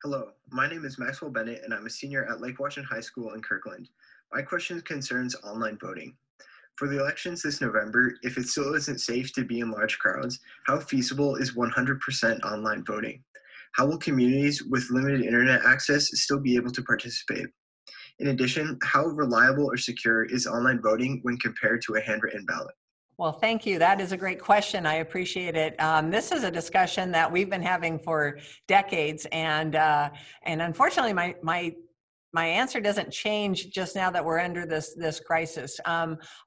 Hello, my name is Maxwell Bennett, and I'm a senior at Lake Washington High School in Kirkland. My question concerns online voting. For the elections this November, if it still isn't safe to be in large crowds, how feasible is 100% online voting? How will communities with limited internet access still be able to participate? In addition, how reliable or secure is online voting when compared to a handwritten ballot? Well, thank you. That is a great question. I appreciate it. This is a discussion that we've been having for decades, and unfortunately, my answer doesn't change just now that we're under this crisis.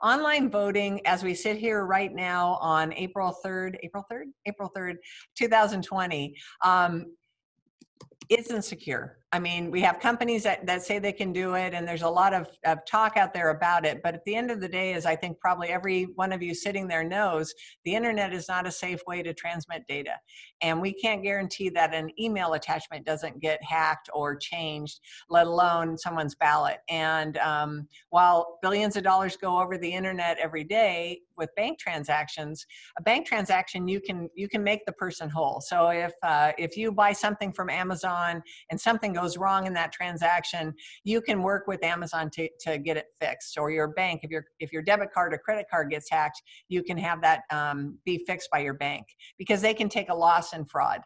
Online voting, as we sit here right now on April 3rd, 2020. Isn't secure. I mean, we have companies that say they can do it, and there's a lot of talk out there about it. But at the end of the day, as I think probably every one of you sitting there knows, the internet is not a safe way to transmit data. And we can't guarantee that an email attachment doesn't get hacked or changed, let alone someone's ballot. And while billions of dollars go over the internet every day with bank transactions, a bank transaction, you can make the person whole. So if you buy something from Amazon and something goes wrong in that transaction, you can work with Amazon to get it fixed. Or your bank, if your debit card or credit card gets hacked, you can have that be fixed by your bank, because they can take a loss in fraud.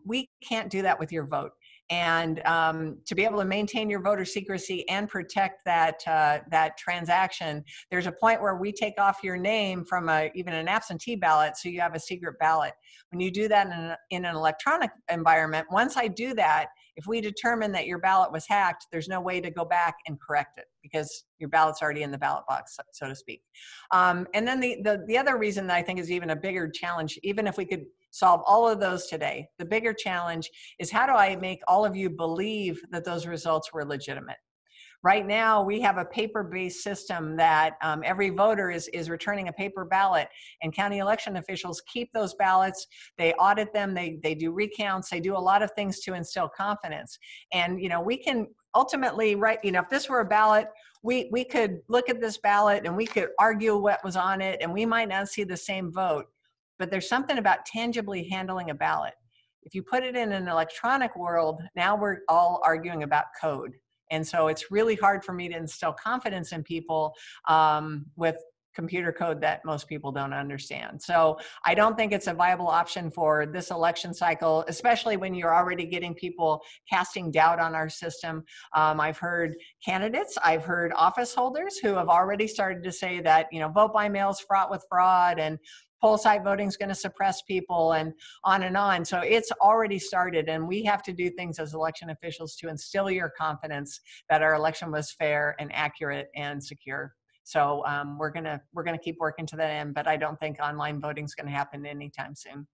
We can't do that with your vote. And to be able to maintain your voter secrecy and protect that transaction, there's a point where we take off your name from even an absentee ballot, so you have a secret ballot. When you do that in an electronic environment, once I do that, if we determine that your ballot was hacked, there's no way to go back and correct it, because your ballot's already in the ballot box, so to speak. And then the other reason that I think is even a bigger challenge, even if we could solve all of those today, the bigger challenge is, how do I make all of you believe that those results were legitimate? Right now, we have a paper-based system that every voter is returning a paper ballot, and county election officials keep those ballots. They audit them. They do recounts. They do a lot of things to instill confidence. And we can ultimately, right? If this were a ballot, we could look at this ballot and we could argue what was on it, and we might not see the same vote. But there's something about tangibly handling a ballot. If you put it in an electronic world, now we're all arguing about code. And so it's really hard for me to instill confidence in people with computer code that most people don't understand. So I don't think it's a viable option for this election cycle, especially when you're already getting people casting doubt on our system. I've heard candidates, I've heard office holders who have already started to say that, vote by mail is fraught with fraud, and poll site voting is going to suppress people, and on and on. So it's already started, and we have to do things as election officials to instill your confidence that our election was fair and accurate and secure. So we're gonna keep working to that end, but I don't think online voting is going to happen anytime soon.